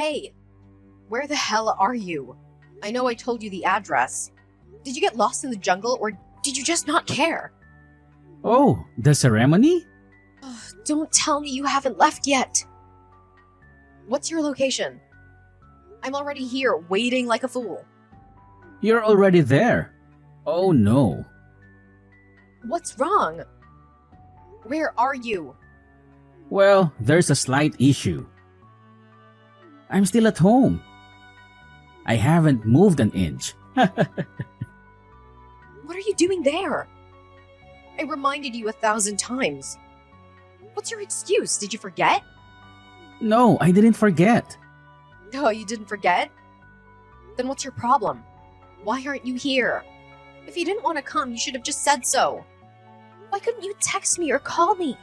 Hey, where the hell are you? I know I told you the address. Did you get lost in the jungle or did you just not care? Oh, the ceremony? Ugh, don't tell me you haven't left yet. What's your location? I'm already here, waiting like a fool. You're already there. Oh no. What's wrong? Where are you? Well, there's a slight issue. I'm still at home. I haven't moved an inch. What are you doing there? I reminded you 1,000 times. What's your excuse? Did you forget? No, I didn't forget. Oh, you didn't forget? Then what's your problem? Why aren't you here? If you didn't want to come, you should have just said so. Why couldn't you text me or call me?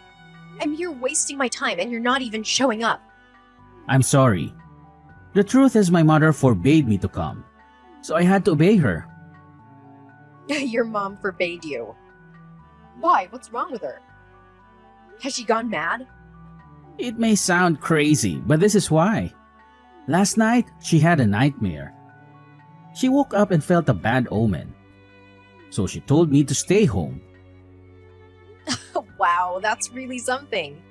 I'm here wasting my time and you're not even showing up. I'm sorry. The truth is my mother forbade me to come, so I had to obey her. Your mom forbade you. Why? What's wrong with her? Has she gone mad? It may sound crazy, but this is why. Last night, she had a nightmare. She woke up and felt a bad omen. So she told me to stay home. Wow, that's really something.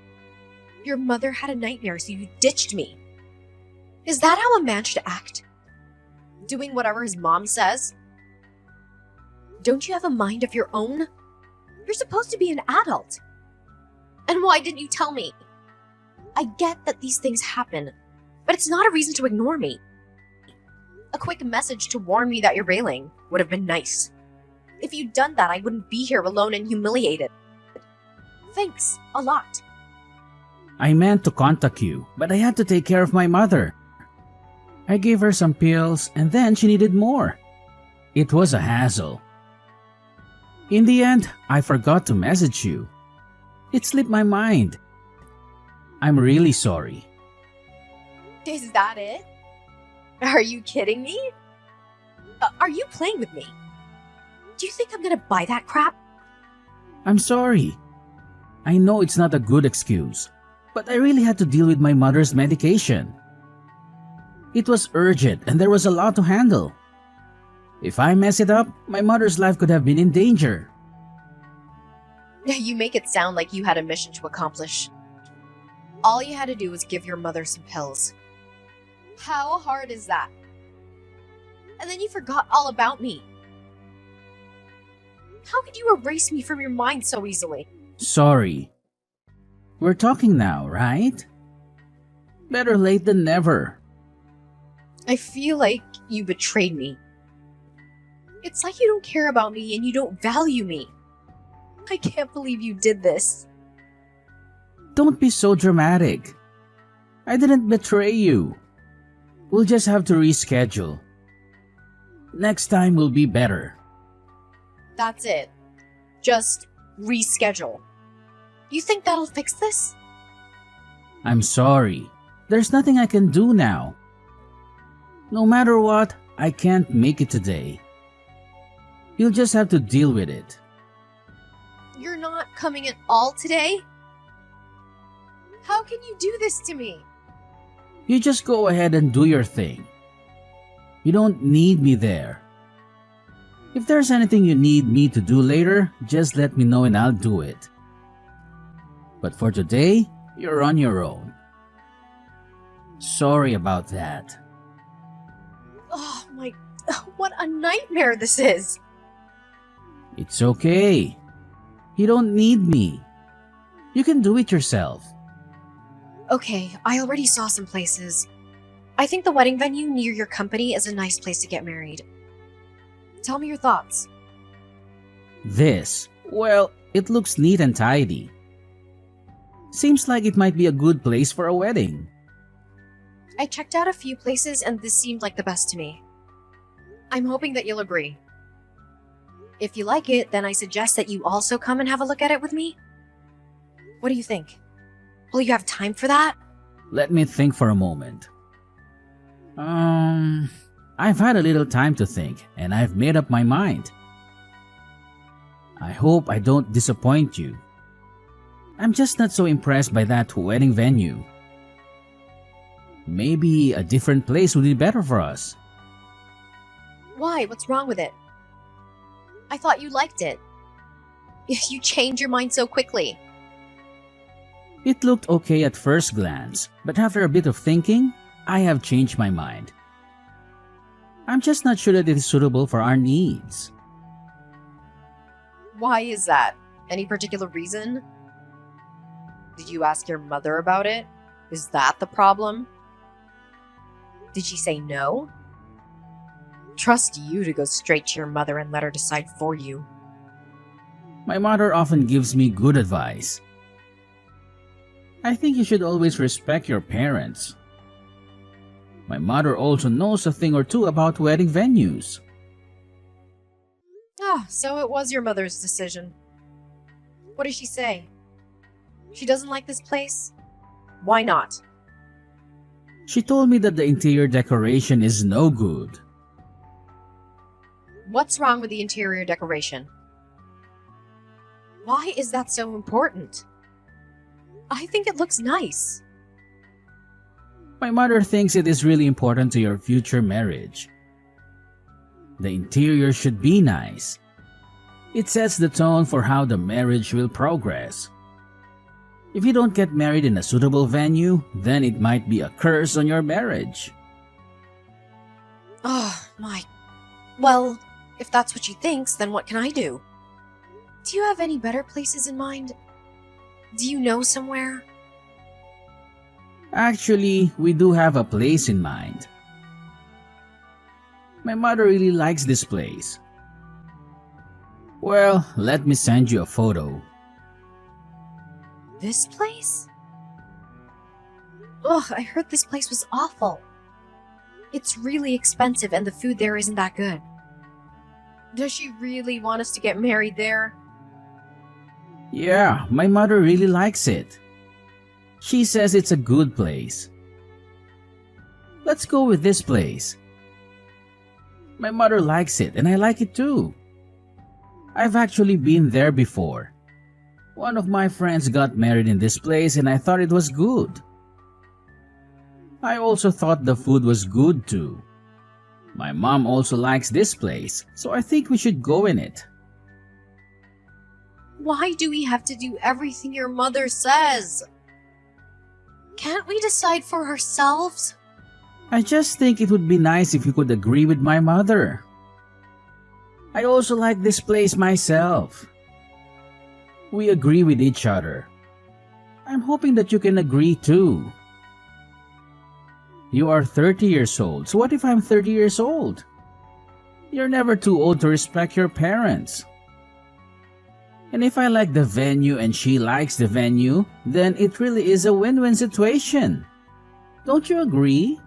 Your mother had a nightmare, so you ditched me. Is that how a man should act? Doing whatever his mom says? Don't you have a mind of your own? You're supposed to be an adult. And why didn't you tell me? I get that these things happen, but it's not a reason to ignore me. A quick message to warn me that you're bailing would have been nice. If you'd done that, I wouldn't be here alone and humiliated. Thanks, a lot. I meant to contact you, but I had to take care of my mother. I gave her some pills and then she needed more. It was a hassle. In the end, I forgot to message you. It slipped my mind. I'm really sorry. Is that it? Are you kidding me? Are you playing with me? Do you think I'm gonna buy that crap? I'm sorry. I know it's not a good excuse, but I really had to deal with my mother's medication. It was urgent and there was a lot to handle. If I mess it up, my mother's life could have been in danger. You make it sound like you had a mission to accomplish. All you had to do was give your mother some pills. How hard is that? And then you forgot all about me. How could you erase me from your mind so easily? Sorry. We're talking now, right? Better late than never. I feel like you betrayed me. It's like you don't care about me and you don't value me. I can't believe you did this. Don't be so dramatic. I didn't betray you. We'll just have to reschedule. Next time will be better. That's it. Just reschedule. You think that'll fix this? I'm sorry. There's nothing I can do now. No matter what, I can't make it today. You'll just have to deal with it. You're not coming at all today? How can you do this to me? You just go ahead and do your thing. You don't need me there. If there's anything you need me to do later, just let me know and I'll do it. But for today, you're on your own. Sorry about that. Oh my, what a nightmare this is. It's okay. You don't need me. You can do it yourself. Okay, I already saw some places. I think the wedding venue near your company is a nice place to get married. Tell me your thoughts. This, well, it looks neat and tidy. Seems like it might be a good place for a wedding. I checked out a few places and this seemed like the best to me. I'm hoping that you'll agree. If you like it, then I suggest that you also come and have a look at it with me. What do you think? Will you have time for that? Let me think for a moment. I've had a little time to think and I've made up my mind. I hope I don't disappoint you. I'm just not so impressed by that wedding venue. Maybe a different place would be better for us. Why? What's wrong with it? I thought you liked it. You changed your mind so quickly. It looked okay at first glance, but after a bit of thinking, I have changed my mind. I'm just not sure that it is suitable for our needs. Why is that? Any particular reason? Did you ask your mother about it? Is that the problem? Did she say no? Trust you to go straight to your mother and let her decide for you. My mother often gives me good advice. I think you should always respect your parents. My mother also knows a thing or two about wedding venues. So it was your mother's decision. What did she say? She doesn't like this place? Why not? She told me that the interior decoration is no good. What's wrong with the interior decoration? Why is that so important? I think it looks nice. My mother thinks it is really important to your future marriage. The interior should be nice. It sets the tone for how the marriage will progress. If you don't get married in a suitable venue, then it might be a curse on your marriage. Oh, my. Well, if that's what she thinks, then what can I do? Do you have any better places in mind? Do you know somewhere? Actually, we do have a place in mind. My mother really likes this place. Well, let me send you a photo. This place? Ugh, I heard this place was awful. It's really expensive and the food there isn't that good. Does she really want us to get married there? Yeah, my mother really likes it. She says it's a good place. Let's go with this place. My mother likes it and I like it too. I've actually been there before. One of my friends got married in this place and I thought it was good. I also thought the food was good too. My mom also likes this place, so I think we should go in it. Why do we have to do everything your mother says? Can't we decide for ourselves? I just think it would be nice if you could agree with my mother. I also like this place myself. We agree with each other. I'm hoping that you can agree too. You are 30 years old, so what if I'm 30 years old? You're never too old to respect your parents. And if I like the venue and she likes the venue, then it really is a win-win situation. Don't you agree?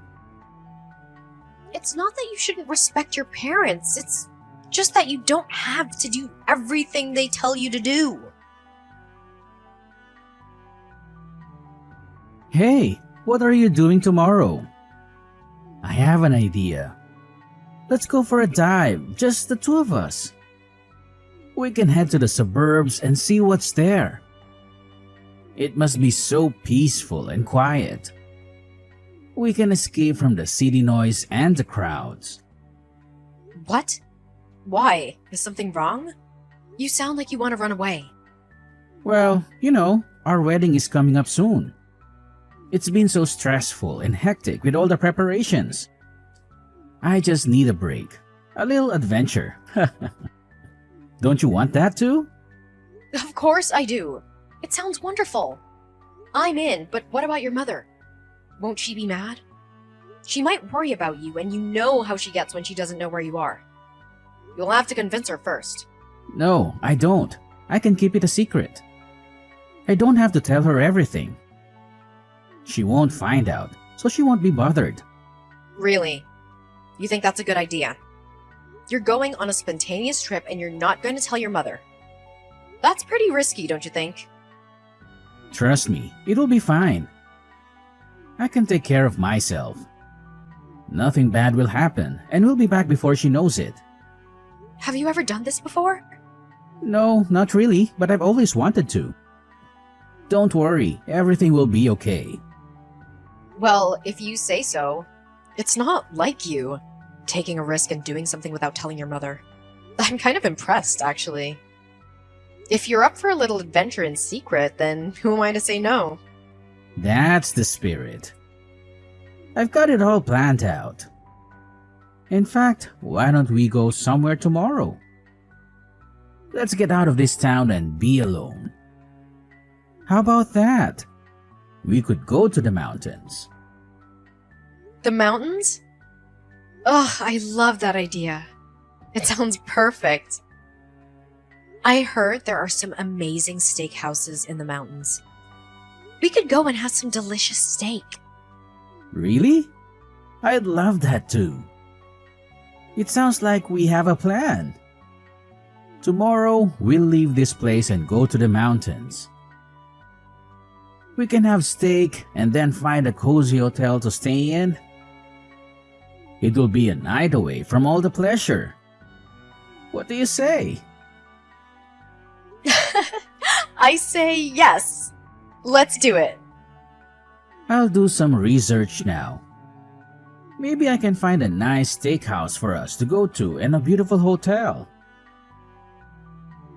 It's not that you shouldn't respect your parents, it's just that you don't have to do everything they tell you to do. Hey, what are you doing tomorrow? I have an idea. Let's go for a dive, just the two of us. We can head to the suburbs and see what's there. It must be so peaceful and quiet. We can escape from the city noise and the crowds. What? Why? Is something wrong? You sound like you want to run away. Well, our wedding is coming up soon. It's been so stressful and hectic with all the preparations. I just need a break. A little adventure. Don't you want that too? Of course I do. It sounds wonderful. I'm in, but what about your mother? Won't she be mad? She might worry about you, and you know how she gets when she doesn't know where you are. You'll have to convince her first. No, I don't. I can keep it a secret. I don't have to tell her everything. She won't find out, so she won't be bothered. Really? You think that's a good idea? You're going on a spontaneous trip and you're not going to tell your mother. That's pretty risky, don't you think? Trust me, it'll be fine. I can take care of myself. Nothing bad will happen, and we'll be back before she knows it. Have you ever done this before? No, not really, but I've always wanted to. Don't worry, everything will be okay. Well, if you say so. It's not like you, taking a risk and doing something without telling your mother. I'm kind of impressed, actually. If you're up for a little adventure in secret, then who am I to say no? That's the spirit. I've got it all planned out. In fact, why don't we go somewhere tomorrow? Let's get out of this town and be alone. How about that? We could go to the mountains. The mountains? Ugh, I love that idea. It sounds perfect. I heard there are some amazing steakhouses in the mountains. We could go and have some delicious steak. Really? I'd love that too. It sounds like we have a plan. Tomorrow, we'll leave this place and go to the mountains. We can have steak and then find a cozy hotel to stay in. It will be a night away from all the pleasure. What do you say? I say yes. Let's do it. I'll do some research now. Maybe I can find a nice steakhouse for us to go to and a beautiful hotel.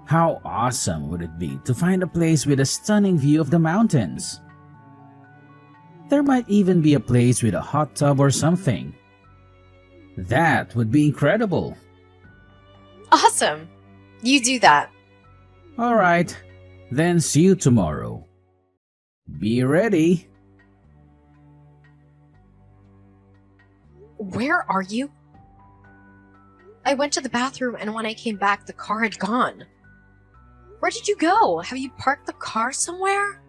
How awesome would it be to find a place with a stunning view of the mountains? There might even be a place with a hot tub or something. That would be incredible. Awesome. You do that. Alright, then see you tomorrow. Be ready. Where are you? I went to the bathroom and when I came back, the car had gone. Where did you go? Have you parked the car somewhere?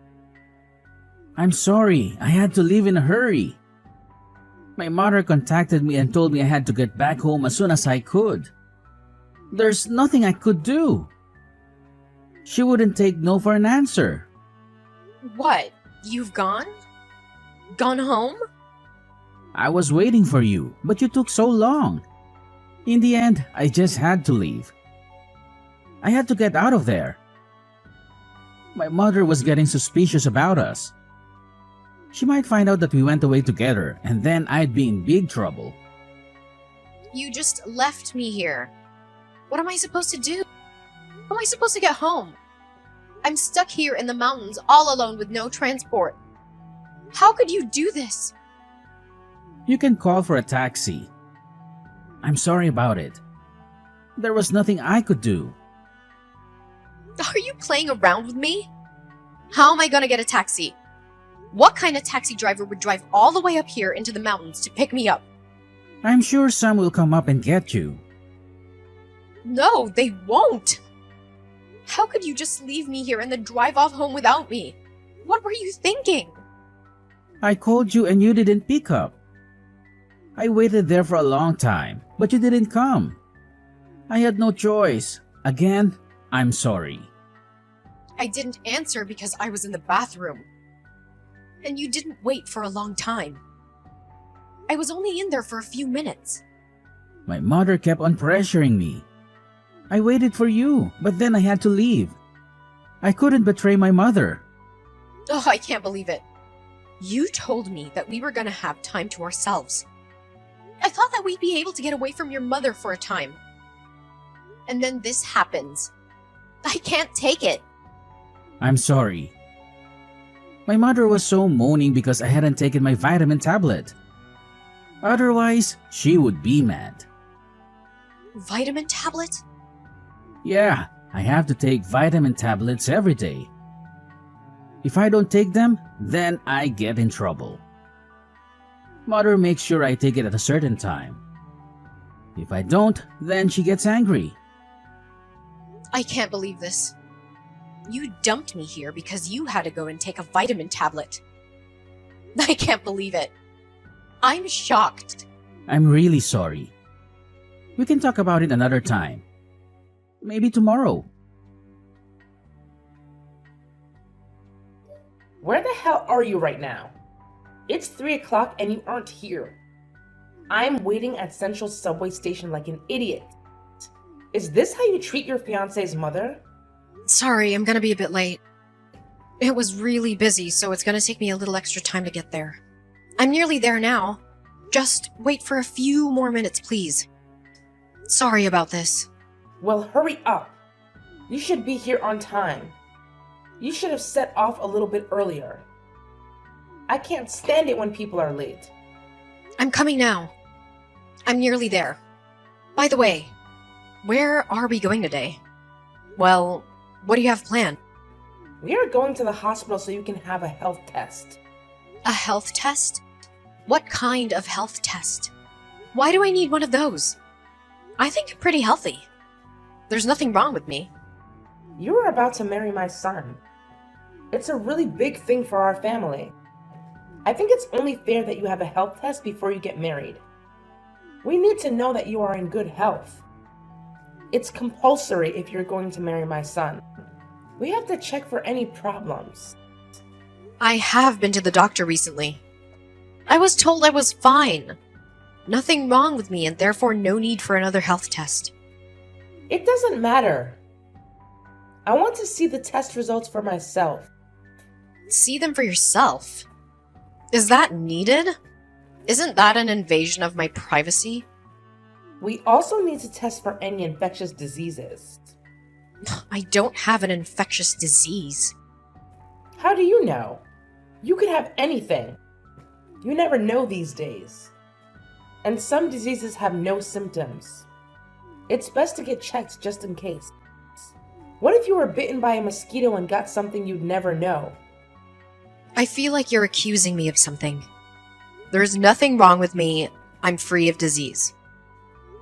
I'm sorry, I had to leave in a hurry. My mother contacted me and told me I had to get back home as soon as I could. There's nothing I could do. She wouldn't take no for an answer. What? You've gone? Gone home? I was waiting for you, but you took so long. In the end, I just had to leave. I had to get out of there. My mother was getting suspicious about us. She might find out that we went away together, and then I'd be in big trouble. You just left me here. What am I supposed to do? How am I supposed to get home? I'm stuck here in the mountains all alone with no transport. How could you do this? You can call for a taxi. I'm sorry about it. There was nothing I could do. Are you playing around with me? How am I gonna get a taxi? What kind of taxi driver would drive all the way up here into the mountains to pick me up? I'm sure some will come up and get you. No, they won't. How could you just leave me here and then drive off home without me? What were you thinking? I called you and you didn't pick up. I waited there for a long time, but you didn't come. I had no choice. Again, I'm sorry. I didn't answer because I was in the bathroom. And you didn't wait for a long time. I was only in there for a few minutes. My mother kept on pressuring me. I waited for you, but then I had to leave. I couldn't betray my mother. Oh, I can't believe it. You told me that we were gonna have time to ourselves. I thought that we'd be able to get away from your mother for a time. And then this happens. I can't take it. I'm sorry. My mother was so moaning because I hadn't taken my vitamin tablet. Otherwise, she would be mad. Vitamin tablet? Yeah, I have to take vitamin tablets every day. If I don't take them, then I get in trouble. Mother makes sure I take it at a certain time. If I don't, then she gets angry. I can't believe this. You dumped me here because you had to go and take a vitamin tablet. I can't believe it. I'm shocked. I'm really sorry. We can talk about it another time. Maybe tomorrow. Where the hell are you right now? It's 3 o'clock and you aren't here. I'm waiting at Central Subway Station like an idiot. Is this how you treat your fiance's mother? Sorry, I'm gonna be a bit late. It was really busy, so it's gonna take me a little extra time to get there. I'm nearly there now. Just wait for a few more minutes, please. Sorry about this. Well, hurry up. You should be here on time. You should have set off a little bit earlier. I can't stand it when people are late. I'm coming now. I'm nearly there. By the way, where are we going today? Well, what do you have planned? We are going to the hospital so you can have a health test. A health test? What kind of health test? Why do I need one of those? I think I'm pretty healthy. There's nothing wrong with me. You are about to marry my son. It's a really big thing for our family. I think it's only fair that you have a health test before you get married. We need to know that you are in good health. It's compulsory if you're going to marry my son. We have to check for any problems. I have been to the doctor recently. I was told I was fine. Nothing wrong with me and therefore no need for another health test. It doesn't matter. I want to see the test results for myself. See them for yourself? Is that needed? Isn't that an invasion of my privacy? We also need to test for any infectious diseases. I don't have an infectious disease. How do you know? You could have anything. You never know these days. And some diseases have no symptoms. It's best to get checked just in case. What if you were bitten by a mosquito and got something you'd never know? I feel like you're accusing me of something. There's nothing wrong with me. I'm free of disease.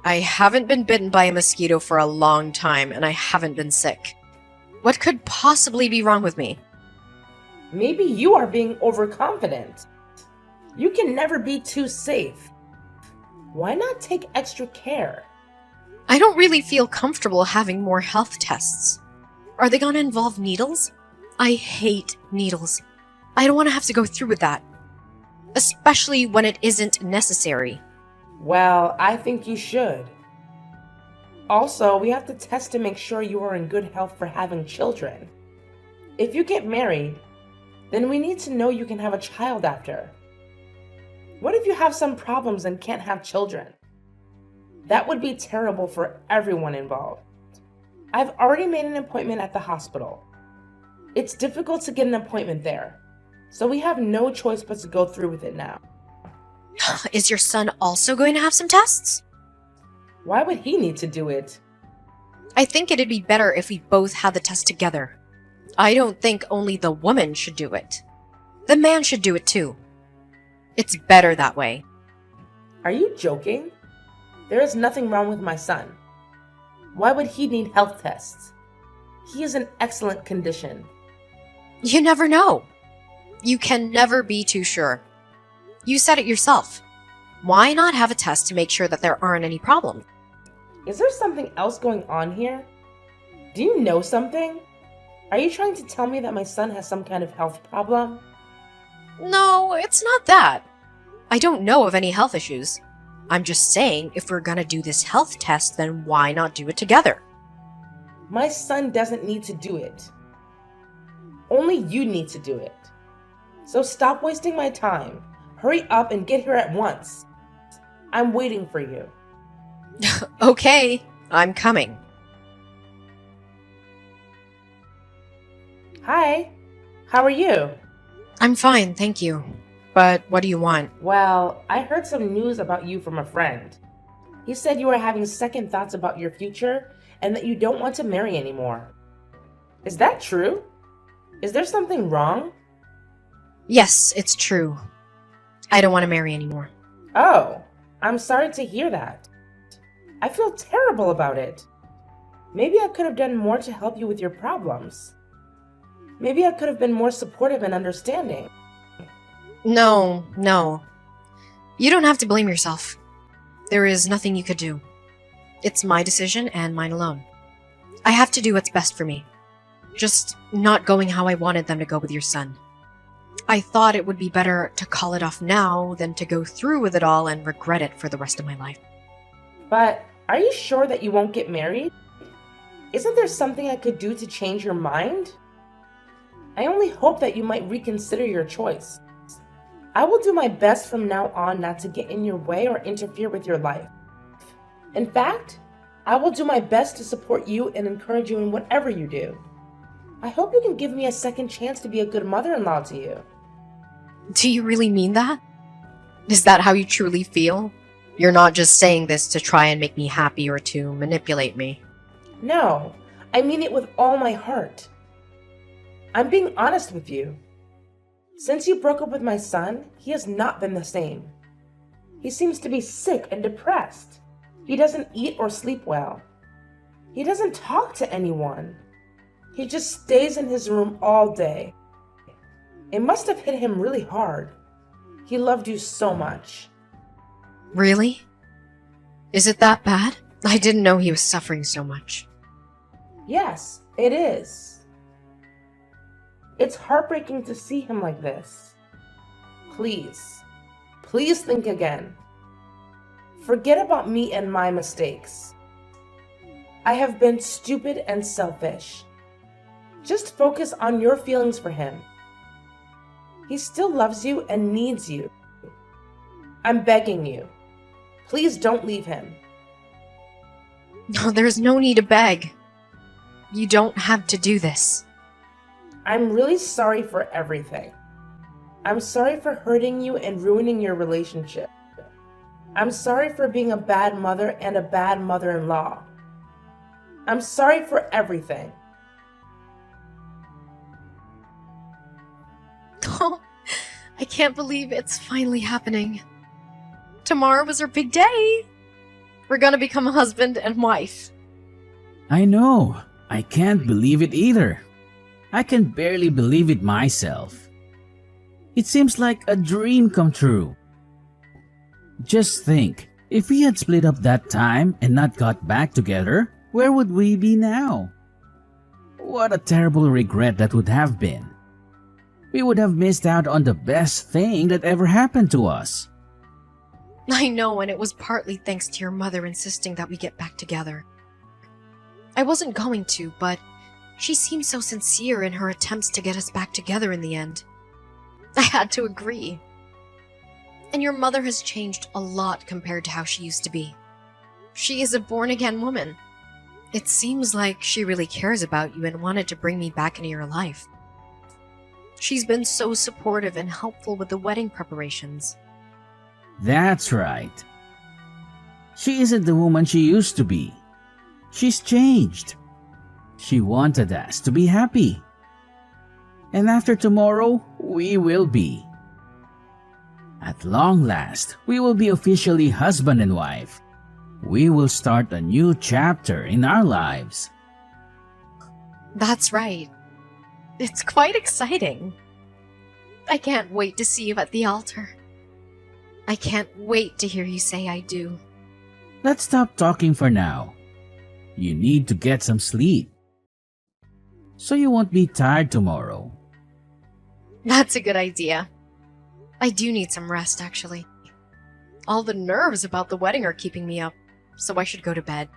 I haven't been bitten by a mosquito for a long time, and I haven't been sick. What could possibly be wrong with me? Maybe you are being overconfident. You can never be too safe. Why not take extra care? I don't really feel comfortable having more health tests. Are they gonna involve needles? I hate needles. I don't want to have to go through with that. Especially when it isn't necessary. Well, I think you should. Also, we have to test to make sure you are in good health for having children. If you get married, then we need to know you can have a child after. What if you have some problems and can't have children? That would be terrible for everyone involved. I've already made an appointment at the hospital. It's difficult to get an appointment there, so we have no choice but to go through with it now. Is your son also going to have some tests? Why would he need to do it? I think it'd be better if we both had the test together. I don't think only the woman should do it. The man should do it too. It's better that way. Are you joking? There is nothing wrong with my son. Why would he need health tests? He is in excellent condition. You never know. You can never be too sure. You said it yourself. Why not have a test to make sure that there aren't any problems? Is there something else going on here? Do you know something? Are you trying to tell me that my son has some kind of health problem? No, it's not that. I don't know of any health issues. I'm just saying, if we're gonna do this health test, then why not do it together? My son doesn't need to do it. Only you need to do it. So stop wasting my time. Hurry up and get here at once. I'm waiting for you. Okay, I'm coming. Hi, how are you? I'm fine, thank you. But what do you want? Well, I heard some news about you from a friend. He said you are having second thoughts about your future and that you don't want to marry anymore. Is that true? Is there something wrong? Yes, it's true. I don't want to marry anymore. Oh, I'm sorry to hear that. I feel terrible about it. Maybe I could have done more to help you with your problems. Maybe I could have been more supportive and understanding. No. You don't have to blame yourself. There is nothing you could do. It's my decision and mine alone. I have to do what's best for me. Just not going how I wanted them to go with your son. I thought it would be better to call it off now than to go through with it all and regret it for the rest of my life. But are you sure that you won't get married? Isn't there something I could do to change your mind? I only hope that you might reconsider your choice. I will do my best from now on not to get in your way or interfere with your life. In fact, I will do my best to support you and encourage you in whatever you do. I hope you can give me a second chance to be a good mother-in-law to you. Do you really mean that? Is that how you truly feel? You're not just saying this to try and make me happy or to manipulate me. No, I mean it with all my heart. I'm being honest with you. Since you broke up with my son, he has not been the same. He seems to be sick and depressed. He doesn't eat or sleep well. He doesn't talk to anyone. He just stays in his room all day. It must have hit him really hard. He loved you so much. Really? Is it that bad? I didn't know he was suffering so much. Yes, it is. It's heartbreaking to see him like this. Please, please think again. Forget about me and my mistakes. I have been stupid and selfish. Just focus on your feelings for him. He still loves you and needs you. I'm begging you. Please don't leave him. No, there's no need to beg. You don't have to do this. I'm really sorry for everything. I'm sorry for hurting you and ruining your relationship. I'm sorry for being a bad mother and a bad mother-in-law. I'm sorry for everything. Oh, I can't believe it's finally happening. Tomorrow was our big day. We're gonna become a husband and wife. I know. I can't believe it either. I can barely believe it myself. It seems like a dream come true. Just think, if we had split up that time and not got back together, where would we be now? What a terrible regret that would have been. We would have missed out on the best thing that ever happened to us. I know, and it was partly thanks to your mother insisting that we get back together. I wasn't going to, but she seemed so sincere in her attempts to get us back together in the end. I had to agree. And your mother has changed a lot compared to how she used to be. She is a born-again woman. It seems like she really cares about you and wanted to bring me back into your life. She's been so supportive and helpful with the wedding preparations. That's right. She isn't the woman she used to be. She's changed. She wanted us to be happy. And after tomorrow, we will be. At long last, we will be officially husband and wife. We will start a new chapter in our lives. That's right. It's quite exciting. I can't wait to see you at the altar. I can't wait to hear you say I do. Let's stop talking for now. You need to get some sleep, so you won't be tired tomorrow. That's a good idea. I do need some rest, actually. All the nerves about the wedding are keeping me up, so I should go to bed.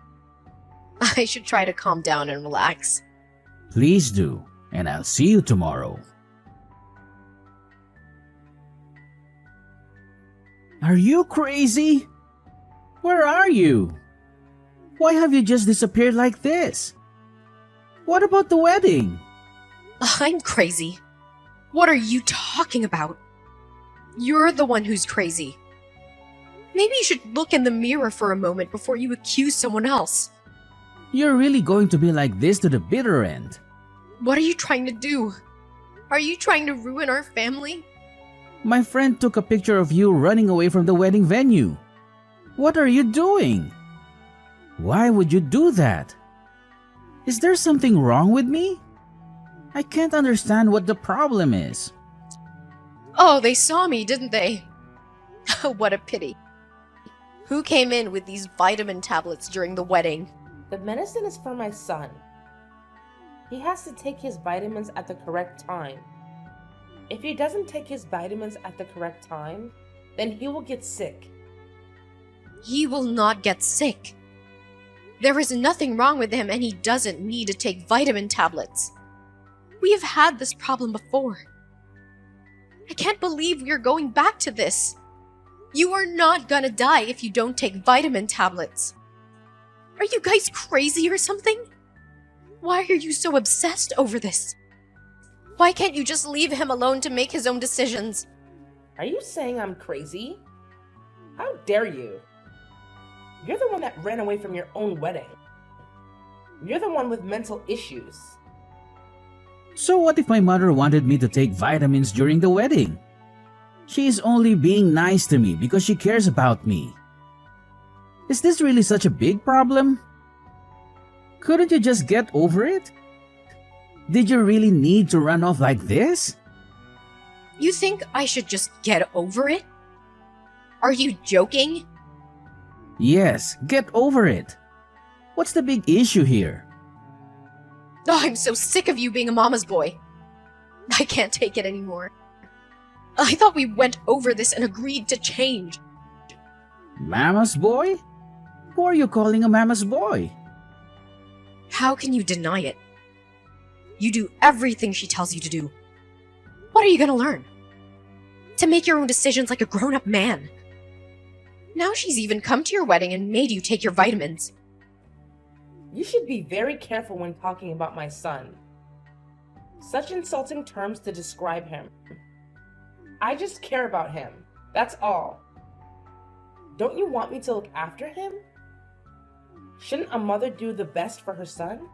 I should try to calm down and relax. Please do, and I'll see you tomorrow. Are you crazy? Where are you? Why have you just disappeared like this? What about the wedding? I'm crazy. What are you talking about? You're the one who's crazy. Maybe you should look in the mirror for a moment before you accuse someone else. You're really going to be like this to the bitter end. What are you trying to do? Are you trying to ruin our family? My friend took a picture of you running away from the wedding venue. What are you doing? Why would you do that? Is there something wrong with me? I can't understand what the problem is. Oh, they saw me, didn't they? What a pity. Who came in with these vitamin tablets during the wedding? The medicine is for my son. He has to take his vitamins at the correct time. If he doesn't take his vitamins at the correct time, then he will get sick. He will not get sick. There is nothing wrong with him and he doesn't need to take vitamin tablets. We have had this problem before. I can't believe we're going back to this. You are not gonna die if you don't take vitamin tablets. Are you guys crazy or something? Why are you so obsessed over this? Why can't you just leave him alone to make his own decisions? Are you saying I'm crazy? How dare you? You're the one that ran away from your own wedding. You're the one with mental issues. So what if my mother wanted me to take vitamins during the wedding? She is only being nice to me because she cares about me. Is this really such a big problem? Couldn't you just get over it? Did you really need to run off like this? You think I should just get over it? Are you joking? Yes, get over it. What's the big issue here? Oh, I'm so sick of you being a mama's boy. I can't take it anymore. I thought we went over this and agreed to change. Mama's boy? Who are you calling a mama's boy? How can you deny it? You do everything she tells you to do. What are you gonna learn? To make your own decisions like a grown-up man. Now she's even come to your wedding and made you take your vitamins. You should be very careful when talking about my son. Such insulting terms to describe him. I just care about him. That's all. Don't you want me to look after him? Shouldn't a mother do the best for her son?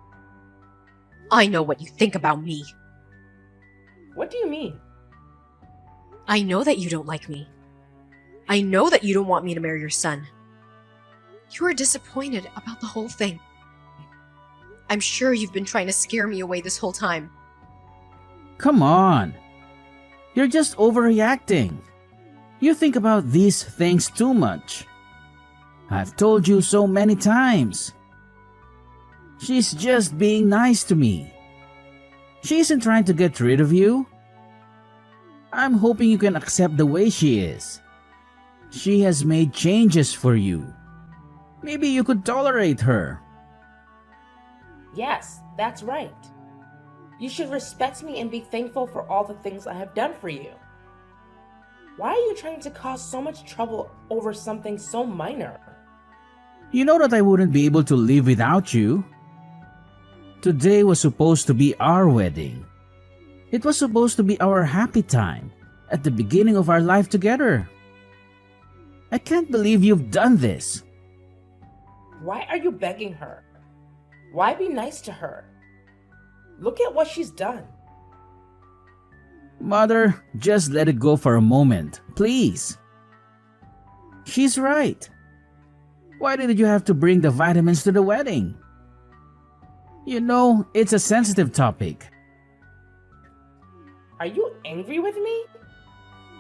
I know what you think about me. What do you mean? I know that you don't like me. I know that you don't want me to marry your son. You are disappointed about the whole thing. I'm sure you've been trying to scare me away this whole time. Come on. You're just overreacting. You think about these things too much. I've told you so many times. She's just being nice to me. She isn't trying to get rid of you. I'm hoping you can accept the way she is. She has made changes for you. Maybe you could tolerate her. Yes, that's right. You should respect me and be thankful for all the things I have done for you. Why are you trying to cause so much trouble over something so minor? You know that I wouldn't be able to live without you. Today was supposed to be our wedding. It was supposed to be our happy time at the beginning of our life together. I can't believe you've done this. Why are you begging her? Why be nice to her? Look at what she's done. Mother, just let it go for a moment, please. She's right. Why did you have to bring the vitamins to the wedding? You know, it's a sensitive topic. Are you angry with me?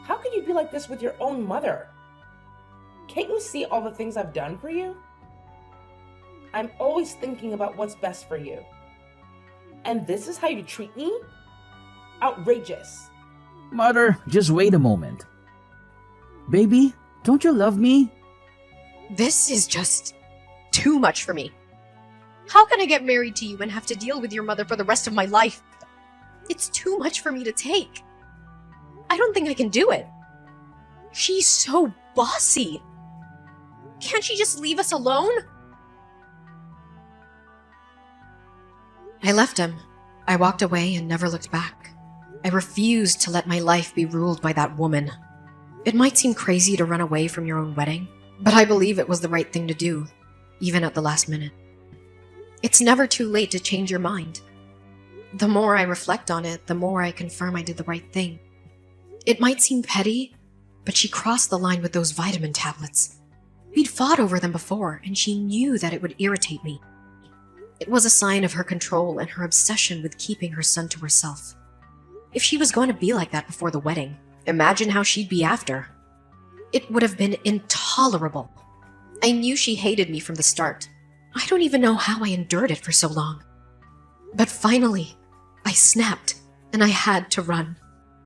How could you be like this with your own mother? Can't you see all the things I've done for you? I'm always thinking about what's best for you. And this is how you treat me? Outrageous. Mother, just wait a moment. Baby, don't you love me? This is just too much for me. How can I get married to you and have to deal with your mother for the rest of my life? It's too much for me to take. I don't think I can do it. She's so bossy. Can't she just leave us alone? I left him. I walked away and never looked back. I refused to let my life be ruled by that woman. It might seem crazy to run away from your own wedding, but I believe it was the right thing to do, even at the last minute. It's never too late to change your mind. The more I reflect on it, the more I confirm I did the right thing. It might seem petty, but she crossed the line with those vitamin tablets. We'd fought over them before, and she knew that it would irritate me. It was a sign of her control and her obsession with keeping her son to herself. If she was going to be like that before the wedding, imagine how she'd be after. It would have been intolerable. I knew she hated me from the start. I don't even know how I endured it for so long. But finally, I snapped, and I had to run.